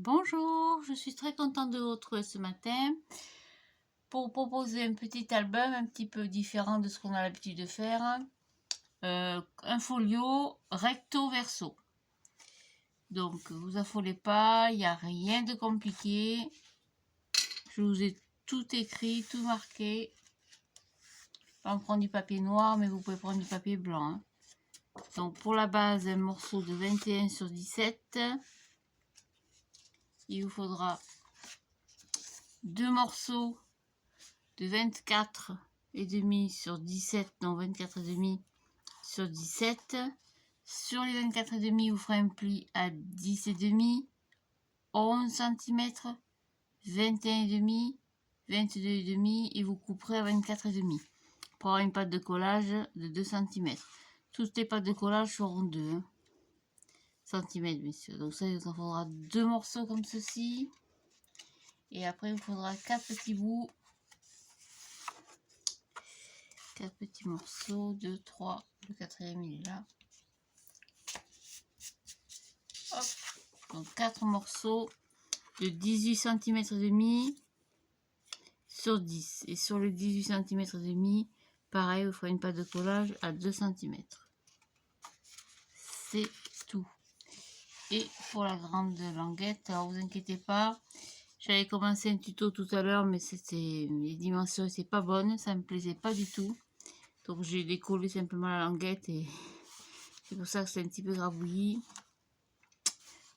Bonjour, je suis très contente de vous retrouver ce matin pour proposer un petit album un petit peu différent de ce qu'on a l'habitude de faire. Un folio recto verso. Donc vous affolez pas, il n'y a rien de compliqué. Je vous ai tout écrit, tout marqué. On prend du papier noir, mais vous pouvez prendre du papier blanc. Hein. Donc pour la base, un morceau de 21 sur 17. Il vous faudra 2 morceaux de 24 et demi sur 17, non 24 et demi sur 17. Sur les 24 et demi, vous ferez un pli à 10 et demi, 11 cm, 21 et demi, 22 et demi et vous couperez à 24 et demi pour avoir une pâte de collage de 2 cm. Toutes les pâtes de collage seront 2 cm, messieurs. Donc ça, il vous en faudra 2 morceaux comme ceci. Et après, il vous faudra 4 petits bouts. 4 petits morceaux, 2, 3, le quatrième il est là. Hop. Donc 4 morceaux de 18 cm et demi sur 10. Et sur le 18 cm et demi, pareil, vous ferez une pâte de collage à 2 cm. C'est tout. Et pour la grande languette, alors vous inquiétez pas, j'avais commencé un tuto tout à l'heure, mais les dimensions n'étaient pas bonnes, ça me plaisait pas du tout. Donc j'ai décollé simplement la languette et c'est pour ça que c'est un petit peu grabouillis.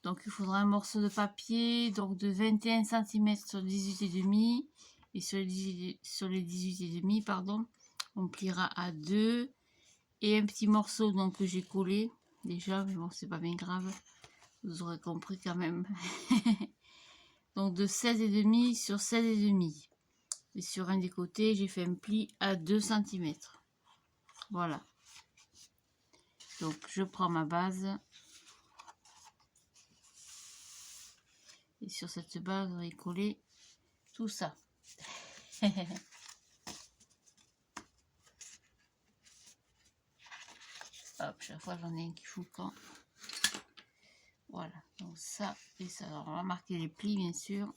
Donc il faudra un morceau de papier donc de 21 cm sur 18 et demi et sur les 18 et demi pardon, on pliera à 2 et un petit morceau donc que j'ai collé déjà, mais bon c'est pas bien grave, vous aurez compris quand même. Donc de 16 et demi sur 16 et demi et sur un des côtés j'ai fait un pli à 2 cm. Voilà, donc je prends ma base. Et sur cette base, on va y coller tout ça. Hop, chaque fois j'en ai un qui fout quand. Voilà, donc ça et ça. Alors on va marquer les plis bien sûr.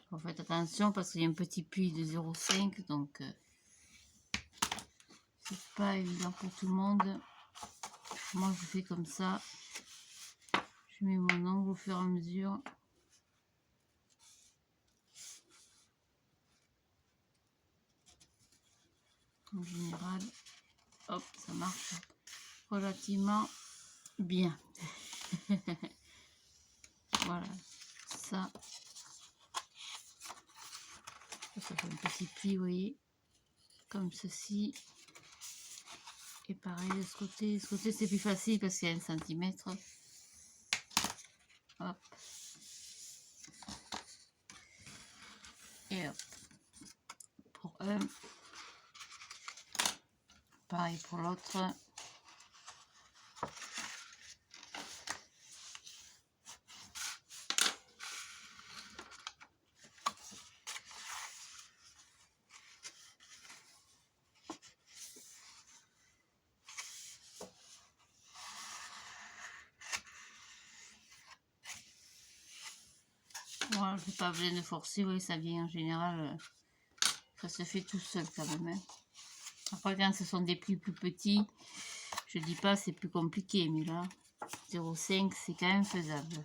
Vous faites attention parce qu'il y a un petit pli de 0,5 donc c'est pas évident pour tout le monde. Moi je fais comme ça. Je mets mon angle au fur et à mesure. En général, hop, ça marche relativement bien. Voilà, ça. Ça fait un petit pli, vous voyez, comme ceci. Et pareil de ce côté. De ce côté, c'est plus facile parce qu'il y a 1 cm. Hop. Et hop. Pour un. Pareil pour l'autre. Voilà, je n'ai pas besoin de forcer, oui, ça vient en général, ça se fait tout seul quand même. Hein. Après, quand ce sont des plis plus petits, je dis pas c'est plus compliqué, mais là, 0,5 c'est quand même faisable.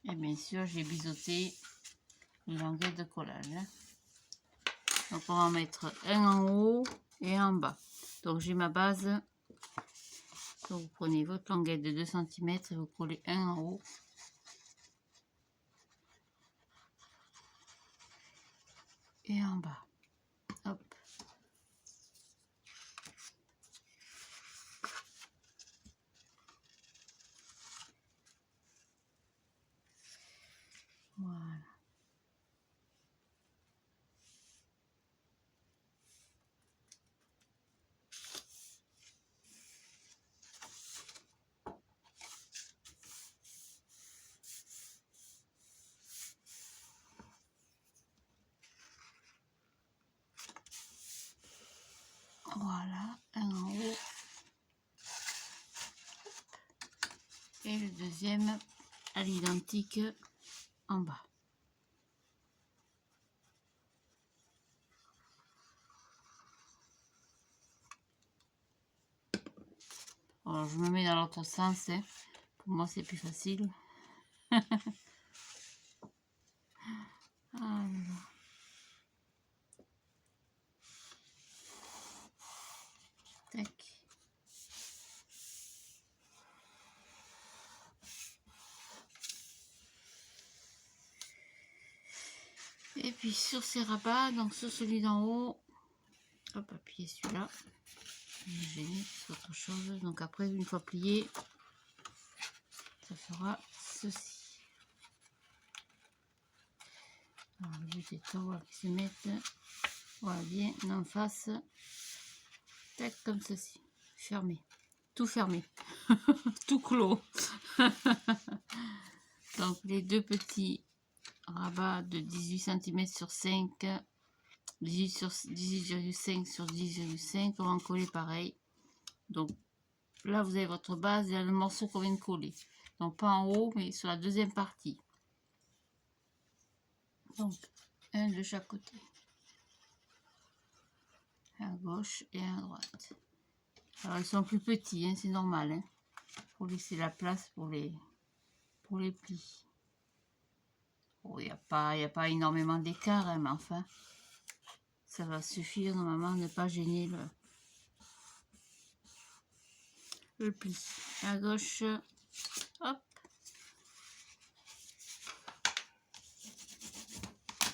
Et bien sûr, j'ai biseauté les languettes de collage. Hein. Donc on va en mettre un en haut et un en bas. Donc j'ai ma base. Donc vous prenez votre languette de 2 cm et vous collez un en haut. Et en bas. Hop. Voilà. Voilà, un en haut. Et le deuxième à l'identique en bas. Alors je me mets dans l'autre sens, hein. Pour moi c'est plus facile. Alors. Tac. Et puis sur ces rabats, donc sur celui d'en haut, hop, appuyer celui-là. J'ai mis autre chose. Donc après, une fois plié, ça fera ceci. Alors le but est qu'ils se mettent, voilà, bien en face, tac, comme ceci, fermé, tout fermé, tout clos. Donc les deux petits rabats de 18 cm sur 5, 18,5 sur 10,5, on va en coller pareil. Donc là vous avez votre base et là, le morceau qu'on vient de coller, donc pas en haut mais sur la deuxième partie. Donc un de chaque côté, à gauche et à droite. Alors ils sont plus petits, hein, c'est normal, hein, pour laisser la place pour les plis. Bon, il n'y a pas énormément d'écart, hein, mais enfin ça va suffire normalement, ne pas gêner le pli. À gauche, hop,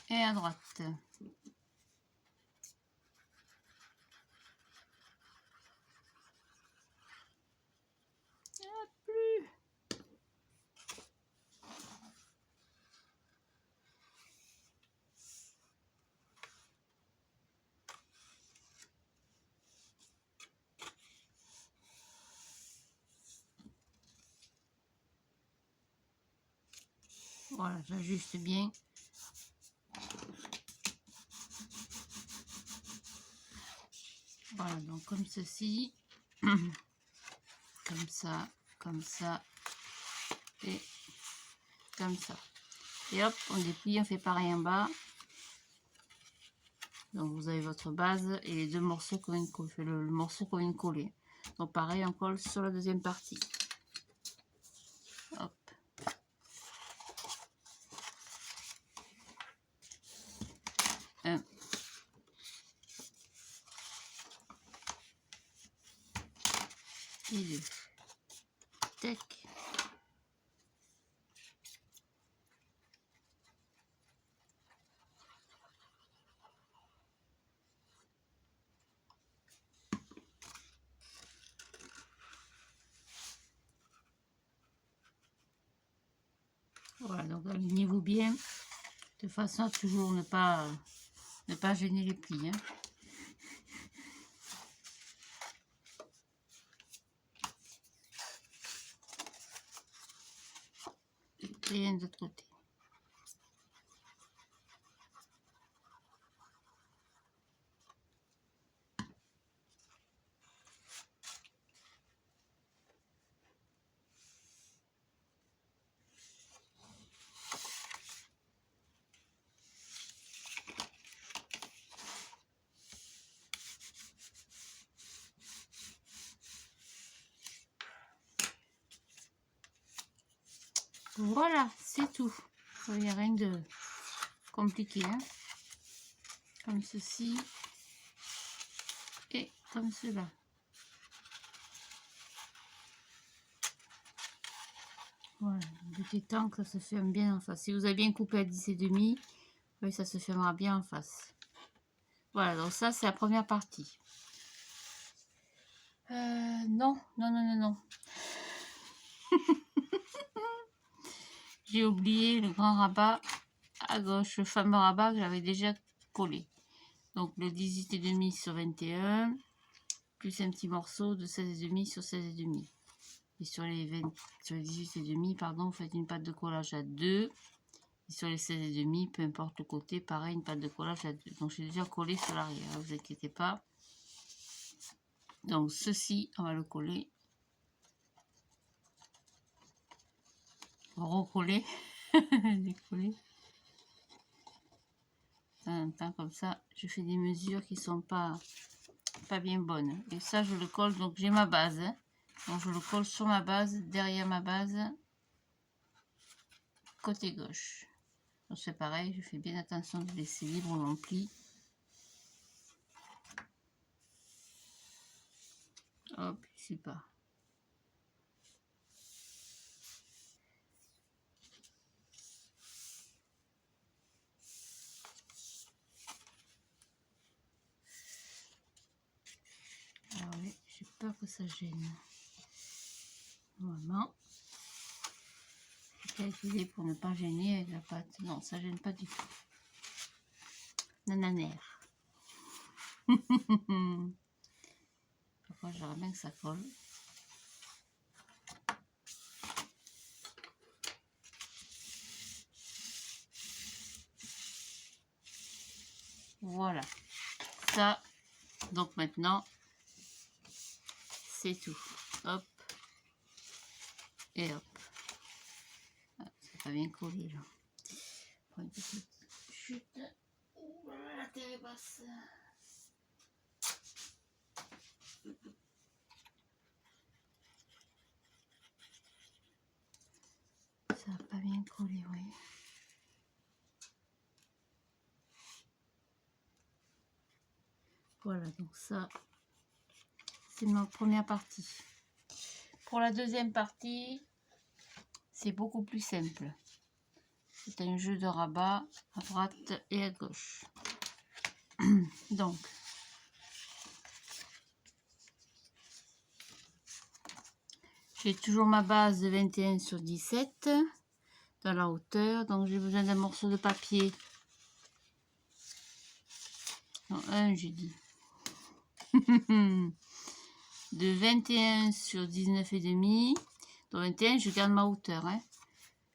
et à droite. Plus. Voilà, j'ajuste bien. Voilà, donc comme ceci, comme ça et comme ça. Et hop, on déplie, on fait pareil en bas. Donc vous avez votre base et les deux morceaux qu'on vient de coller, le morceau qu'on vient de coller. Donc pareil, on colle sur la deuxième partie. Hop. Un. Et deux. Tac. Voilà, donc alignez-vous bien de façon à toujours ne pas gêner les plis, hein. Et de l'autre côté. Voilà, c'est tout. Il n'y a rien de compliqué, hein. Comme ceci et comme cela. Voilà, le but étant que ça se ferme bien en face. Si vous avez bien coupé à 10,5, oui, ça se fermera bien en face. Voilà, donc ça c'est la première partie. Non. J'ai oublié le grand rabat à gauche, le fameux rabat que j'avais déjà collé. Donc le 18,5 sur 21, plus un petit morceau de 16,5 sur 16,5. Et sur les 18,5, pardon, vous faites une patte de collage à 2. Et sur les 16,5, peu importe le côté, pareil, une patte de collage à 2. Donc j'ai déjà collé sur l'arrière, ne vous inquiétez pas. Donc ceci, on va le coller. Recoller. Décoller. Un temps comme ça, je fais des mesures qui sont pas bien bonnes. Et ça, je le colle. Donc j'ai ma base. Hein. Donc je le colle sur ma base, derrière ma base, côté gauche. Donc c'est pareil, je fais bien attention de laisser libre mon pli. Hop, ici pas. Ah oui, j'ai peur que ça gêne. Normalement, j'ai calculé pour ne pas gêner avec la pâte. Non, ça gêne pas du tout. Nananère. Pourquoi j'aimerais bien que ça colle. Voilà. Ça, donc maintenant, c'est tout. Hop. Et hop. Ah, c'est pas bien collé là. Prends une petite chute. Ouh là là, la terre est basse. Ça n'a pas bien collé, oui. Voilà, donc ça, c'est ma première partie. Pour la deuxième partie, c'est beaucoup plus simple. C'est un jeu de rabat à droite et à gauche. Donc, j'ai toujours ma base de 21 sur 17 dans la hauteur. Donc, j'ai besoin d'un morceau de papier. Non, un, j'ai dit. De 21 sur 19,5. Dans 21, je garde ma hauteur. Hein.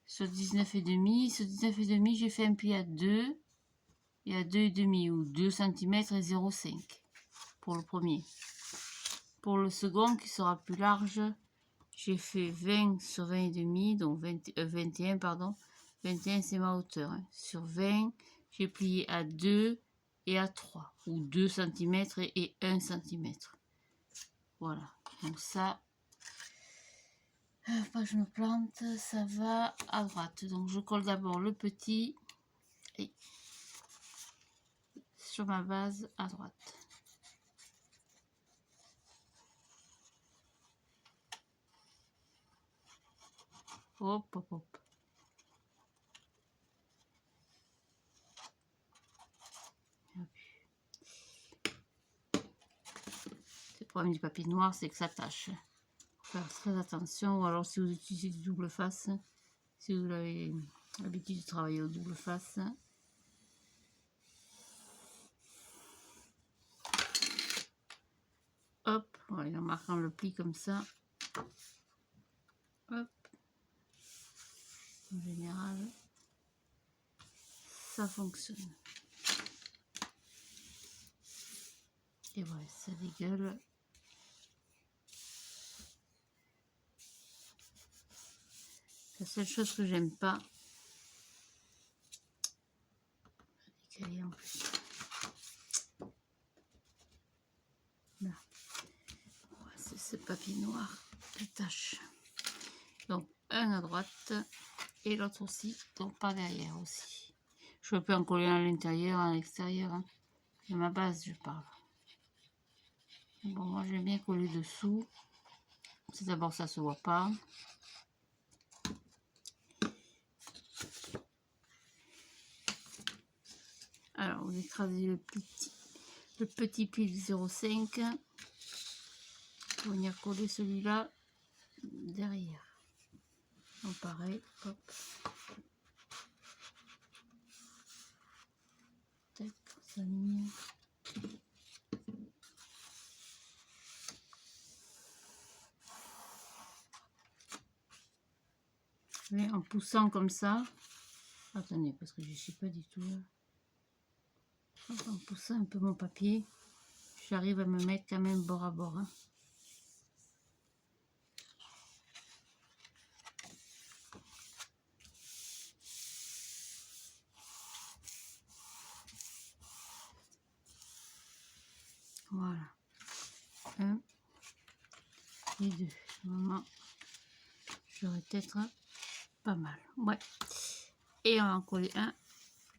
Sur 19,5. Sur 19,5, j'ai fait un pli à 2 et à 2,5 ou 2 cm et 0,5 pour le premier. Pour le second, qui sera plus large, j'ai fait 20 sur 20,5, donc 21, pardon. 21, c'est ma hauteur. Hein. Sur 20, j'ai plié à 2 et à 3, ou 2 cm et 1 cm. Voilà, donc ça, pas je me plante, ça va à droite. Donc je colle d'abord le petit et sur ma base à droite. Hop, hop, hop. Le problème du papier noir, c'est que ça tâche. Faire très attention, ou alors si vous utilisez du double face, si vous avez l'habitude de travailler au double face. Hop, voilà, en marquant le pli comme ça. Hop. En général, ça fonctionne. Et voilà, ça dégueule. La seule chose que j'aime pas, décaler en plus. Là, c'est ce papier noir qui tâche. Donc un à droite et l'autre aussi, donc par derrière aussi. Je peux en coller à l'intérieur, à l'extérieur. Hein. De ma base, je parle. Bon, moi j'aime bien coller dessous. C'est d'abord ça se voit pas. Alors, vous écrasez le petit pli du 0,5 pour venir coller celui-là derrière. Donc pareil, hop. Tac, ça met. Mais en poussant comme ça, attendez, parce que je ne suis pas du tout là. En poussant un peu mon papier, j'arrive à me mettre quand même bord à bord. Hein. Voilà. 1 et 2. Normalement, j'aurais peut-être pas mal. Ouais. Et on va en coller un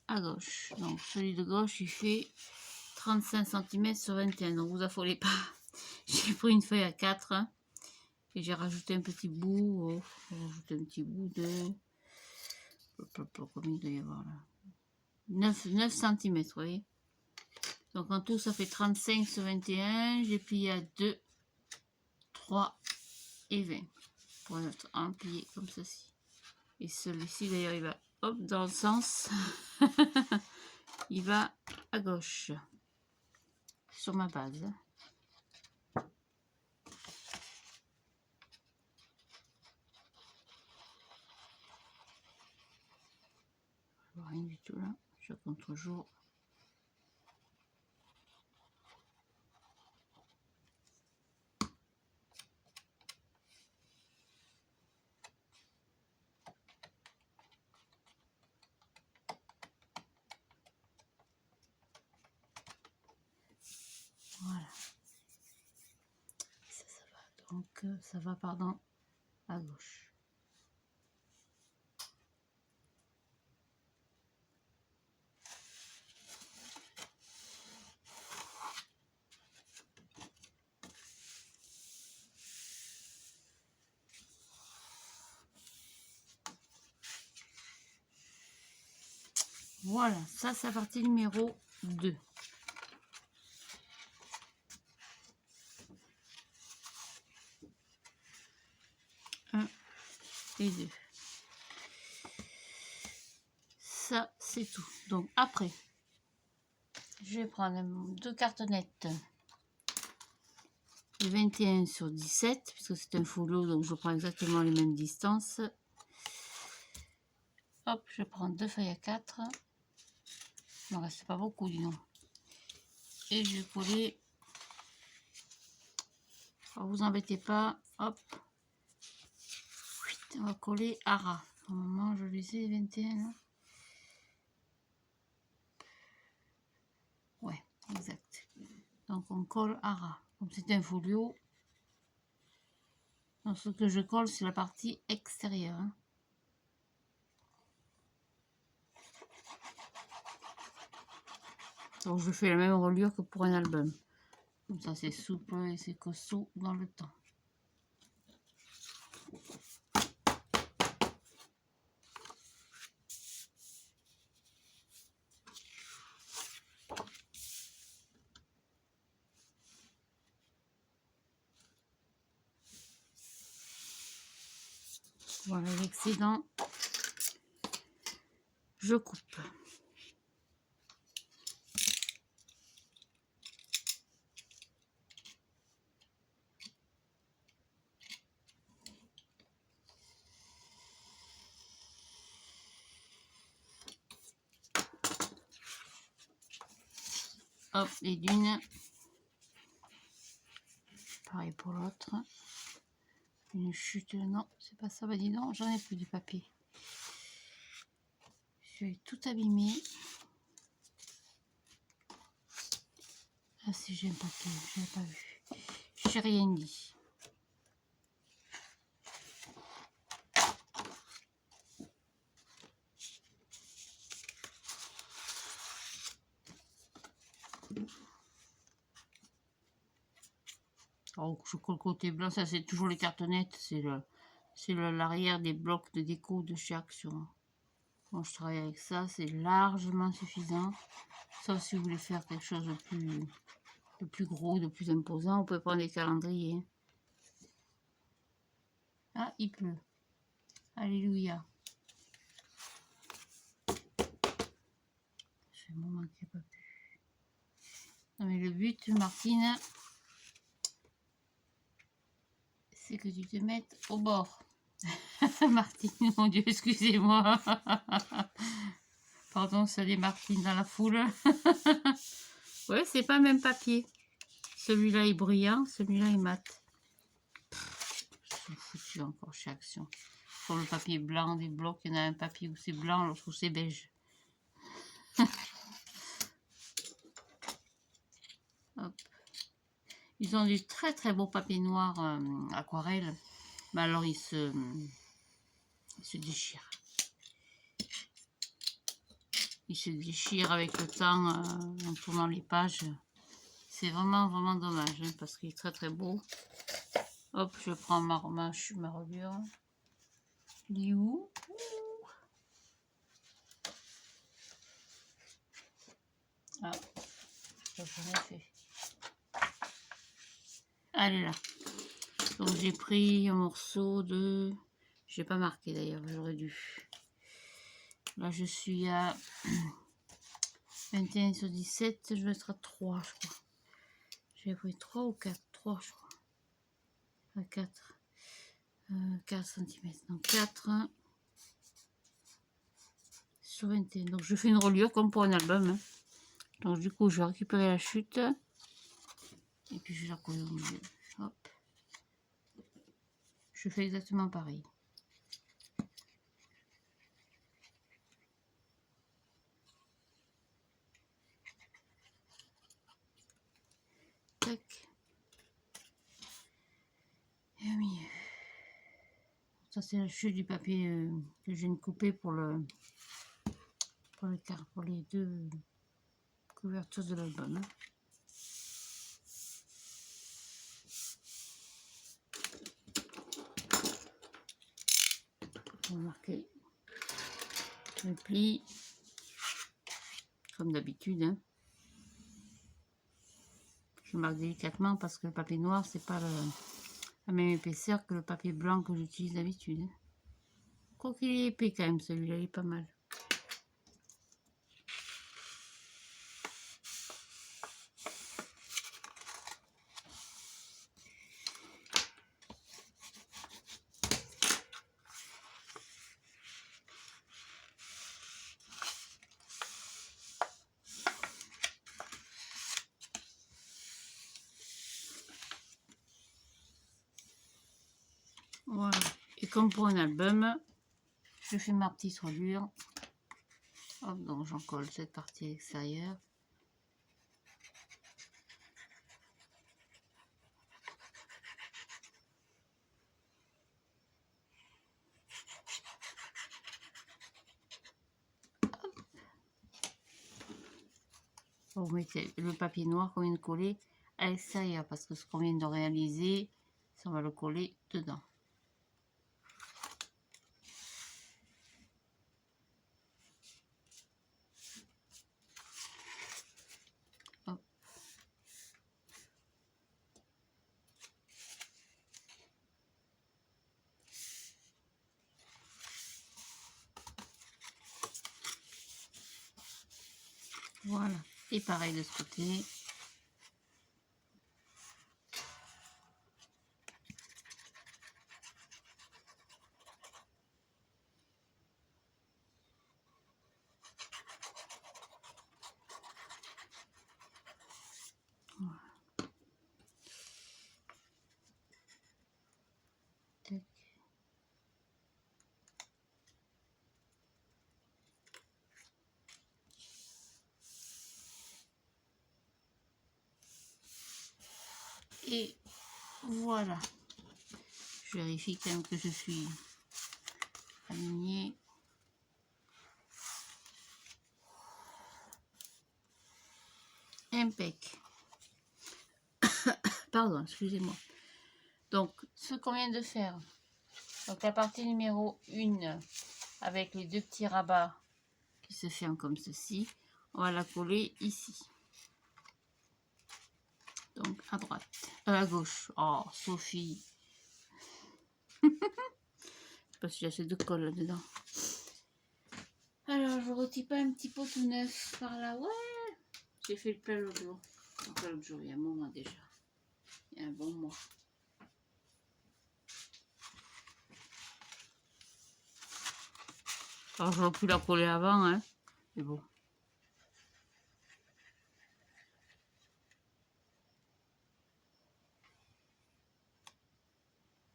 à gauche. Donc celui de gauche, il fait 35 cm sur 21. Donc vous affolez pas. J'ai pris une feuille à 4 hein, et j'ai rajouté un petit bout. Oh, j'ai rajouté un petit bout de... Combien il doit y avoir là 9 cm, vous voyez. Donc en tout, ça fait 35 sur 21. J'ai plié à 2, 3 et 20. Pour être un plié comme ceci. Et celui-ci, d'ailleurs, il va hop dans le sens. Il va à gauche. Sur ma base. Rien du tout là. Je compte toujours. Voilà. Ça va. Donc, ça va, pardon, à gauche. Voilà, ça c'est la partie numéro 2. Un et 2. Ça c'est tout. Donc après, je vais prendre 2 cartonnettes de 21 sur 17, puisque c'est un folio, donc je prends exactement les mêmes distances. Hop, je prends 2 feuilles à 4. Il ne reste pas beaucoup, dis donc. Et je vais coller. Alors, vous embêtez pas. Hop. On va coller à ras. Normalement, je les ai 21 là. Ouais, exact. Donc on colle à ras. Comme c'est un folio. Donc ce que je colle, c'est la partie extérieure. Hein. Donc je fais la même reliure que pour un album. Comme ça c'est souple et c'est costaud dans le temps. Voilà l'excédent. Je coupe. Hop, et d'une. Pareil pour l'autre. Une chute, non, c'est pas ça. Bah dis donc, j'en ai plus du papier. Je vais tout abîmer. Ah si j'ai un papier, je n'avais pas vu. J'ai rien dit. Alors, je colle le côté blanc, ça c'est toujours les cartonnettes, c'est l'arrière des blocs de déco de chez Action. Moi je travaille avec ça, c'est largement suffisant. Sauf si vous voulez faire quelque chose de plus gros, de plus imposant, on peut prendre des calendriers. Ah, il pleut. Alléluia. C'est un moment qu'il n'y a pas plu. Non mais le but, Martine, c'est que tu te mettes au bord. Martine, mon Dieu, excusez-moi. Pardon, ça des Martine dans la foule. Ouais, c'est pas le même papier. Celui-là est brillant, celui-là est mat. C'est foutu encore chez Action. Sur le papier blanc des blocs, il y en a un papier où c'est blanc, l'autre où c'est beige. Hop. Ils ont du très très beau papier noir aquarelle. Mais alors il se déchire. Il se déchire avec le temps en tournant les pages. C'est vraiment vraiment dommage hein, parce qu'il est très très beau. Hop, je prends ma reliure. Il est où? Ah, j'en ai fait. Elle est là. Donc j'ai pris un morceau de... J'ai pas marqué d'ailleurs, j'aurais dû. Là je suis à 21 sur 17, je vais être à 3 je crois. J'ai pris 3 ou 4, 3 je crois. À 4. 4 cm. Donc 4 sur 21. Donc je fais une reliure comme pour un album. Hein. Donc du coup je vais récupérer la chute. Et puis je vais la coller au milieu. Hop. Je fais exactement pareil. Tac. Et au milieu. Ça c'est la chute du papier que je viens de couper pour les deux couvertures de l'album. Hein. On va marquer le pli comme d'habitude. Hein. Je marque délicatement parce que le papier noir c'est pas la même épaisseur que le papier blanc que j'utilise d'habitude. Hein. Quoi qu'il est épais quand même, celui-là il est pas mal. Voilà. Et comme pour un album, je fais ma petite reliure. Hop, donc j'en colle cette partie extérieure. Vous mettez le papier noir qu'on vient de coller à l'extérieur parce que ce qu'on vient de réaliser, ça va le coller dedans. Hop. Voilà. Et pareil de ce côté. Voilà. Tac. Et voilà. Je vérifie quand même que je suis alignée. Impec. Pardon, excusez-moi. Donc, ce qu'on vient de faire, donc la partie numéro 1 avec les deux petits rabats qui se ferment comme ceci, on va la coller ici. Donc à droite, à gauche. Oh, Sophie. Je sais pas si j'ai assez de colle là-dedans. Alors, je retire pas un petit pot tout neuf par là. Ouais, j'ai fait le plein l'autre jour. Enfin, l'autre jour, il y a un moment déjà. Il y a un bon mois. Alors, j'aurais pu la coller avant, hein. Mais bon.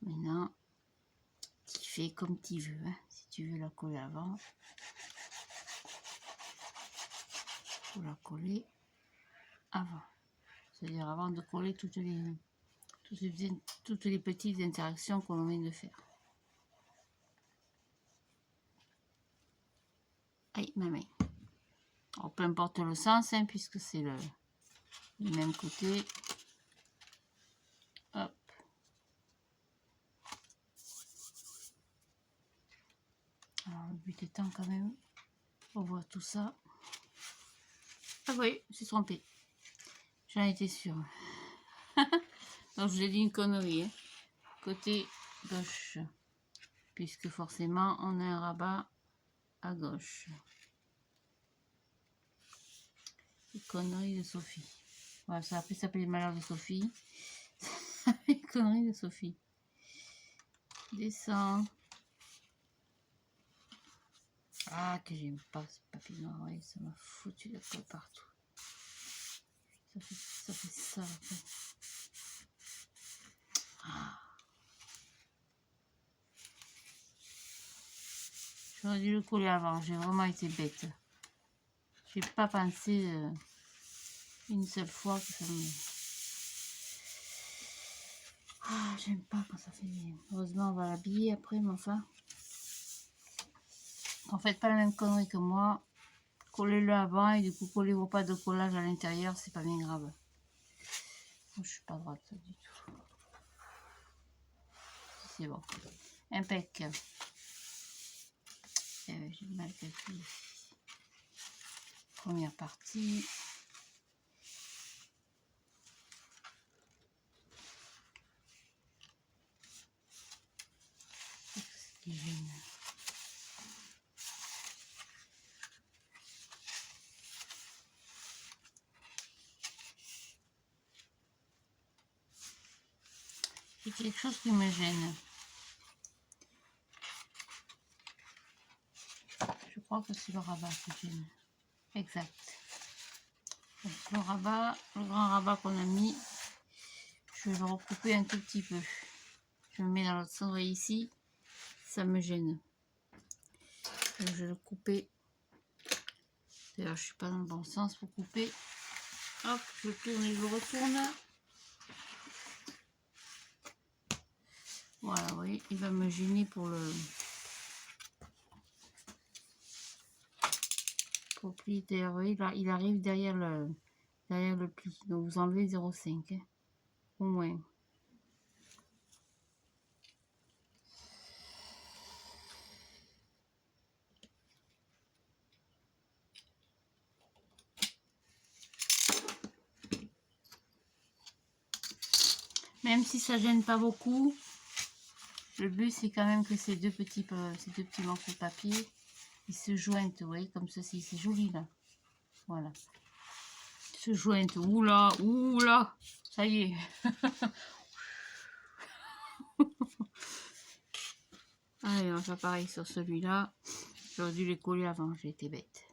Maintenant, tu fais comme tu veux. Hein. Si tu veux la coller avant, faut la coller avant. C'est-à-dire avant de coller toutes les petites interactions qu'on vient de faire. Aïe, ma main. Alors, peu importe le sens, hein, puisque c'est le même côté. Hop. Alors, le but étant quand même, on voit tout ça. Ah oui, c'est trompé. J'en étais sûre. Donc, je vous ai dit une connerie. Hein. Côté gauche. Puisque forcément, on a un rabat à gauche. Les conneries de Sophie. Voilà, ça a pu s'appeler malheur de Sophie. Les conneries de Sophie. Descends. Ah, que j'aime pas ce papier noir. Ouais, ça m'a foutu la colle partout. Ça fait ça. Ah. J'aurais dû le coller avant. J'ai vraiment été bête. J'ai pas pensé une seule fois que ça me... Ah, j'aime pas quand ça fait... Heureusement, on va l'habiller après, mais enfin... En fait, pas la même connerie que moi. Collez-le avant et du coup, collez-vous pas de collage à l'intérieur, c'est pas bien grave. Je suis pas droite du tout. C'est bon. Impec. J'ai mal calculé. Première partie. Ce qui gêne. C'est quelque chose qui me gêne. Je crois que c'est le rabat qui gêne. Exact. Donc, le rabat, le grand rabat qu'on a mis, je vais le recouper un tout petit peu. Je le mets dans l'autre sens ici, ça me gêne. Donc, je vais le couper. D'ailleurs, je suis pas dans le bon sens pour couper. Hop, je tourne et je retourne. Voilà, vous voyez, il va me gêner pour le... Pour pli. D'ailleurs, vous voyez, là, il arrive derrière le pli. Donc, vous enlevez 0,5, hein, au moins. Même si ça gêne pas beaucoup, le but c'est quand même que ces deux petits morceaux de papier, ils se joignent, vous voyez, comme ceci, c'est joli là. Voilà. Ils se joignent, oula, oula, ça y est. Allez, on va faire pareil sur celui-là. J'aurais dû les coller avant, j'ai été bête.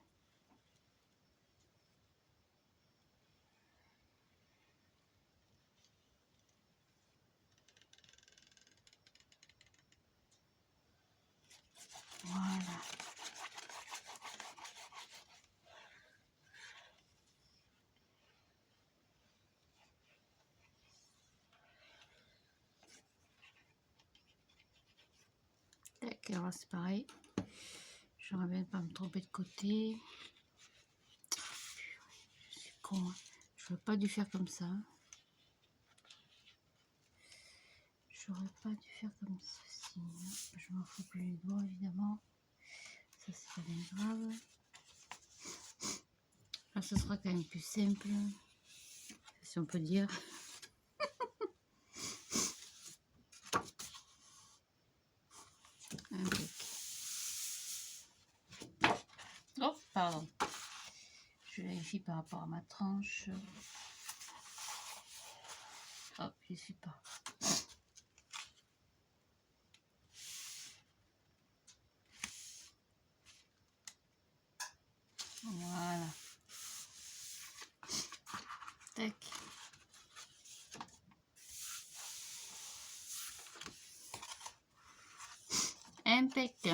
Voilà. Tac, alors c'est pareil. J'aurais bien pas me tromper de côté. Je suis con. Hein. Je n'aurais pas dû faire comme ça. J'aurais pas dû faire comme ceci. Je m'en fous plus les doigts évidemment. Ça c'est pas bien grave. Là ce sera quand même plus simple. Si on peut dire. Oh, pardon. Je vérifie par rapport à ma tranche. Hop, je suis pas. Voilà. Tac. Impec.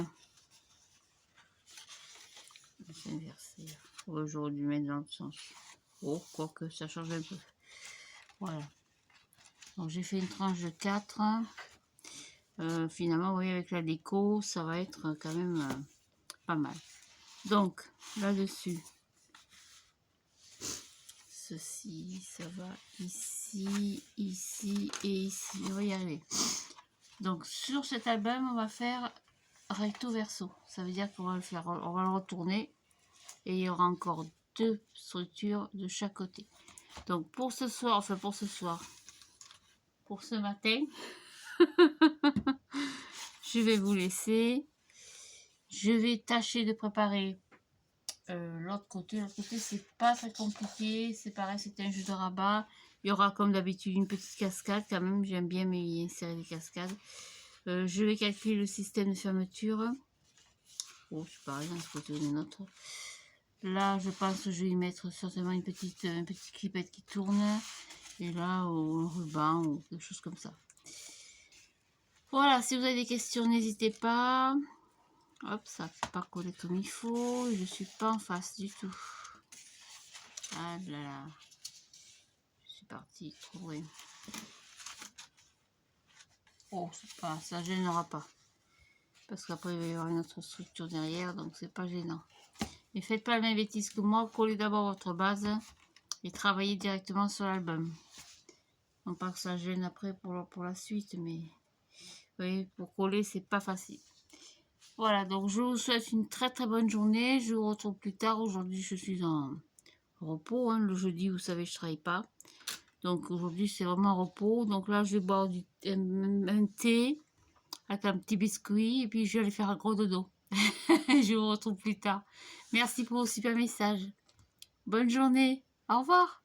C'est inversé. J'aurais dû mettre dans le sens. Oh, quoique ça change un peu. Voilà. Donc j'ai fait une tranche de 4. Finalement, vous voyez, avec la déco, ça va être quand même pas mal. Donc, là-dessus, ceci, ça va ici, ici et ici. On va y arriver. Donc, sur cet album, on va faire recto verso. Ça veut dire qu'on va le faire, on va le retourner. Et il y aura encore 2 structures de chaque côté. Donc, pour ce soir, enfin pour ce soir, pour ce matin, je vais vous laisser. Je vais tâcher de préparer l'autre côté. L'autre côté, c'est pas très compliqué. C'est pareil, c'est un jeu de rabat. Il y aura comme d'habitude une petite cascade quand même. J'aime bien y insérer des cascades. Je vais calculer le système de fermeture. Oh, c'est pareil, d'un côté ou d'un autre. Là, je pense que je vais y mettre certainement une petite clipette qui tourne. Et là, un ruban ou quelque chose comme ça. Voilà, si vous avez des questions, n'hésitez pas. Hop, ça ne peut pas coller comme il faut. Je ne suis pas en face du tout. Ah là là. Je suis partie trouver. Oh, c'est pas, ça gênera pas. Parce qu'après, il va y avoir une autre structure derrière, donc c'est pas gênant. Mais faites pas la même bêtise que moi. Collez d'abord votre base et travaillez directement sur l'album. Non pas que ça gêne après pour la suite, mais vous voyez, pour coller, c'est pas facile. Voilà, donc je vous souhaite une très très bonne journée. Je vous retrouve plus tard. Aujourd'hui, je suis en repos. Hein. Le jeudi, vous savez, je travaille pas. Donc aujourd'hui, c'est vraiment repos. Donc là, je vais boire un thé avec un petit biscuit et puis je vais aller faire un gros dodo. Je vous retrouve plus tard. Merci pour vos super messages. Bonne journée. Au revoir.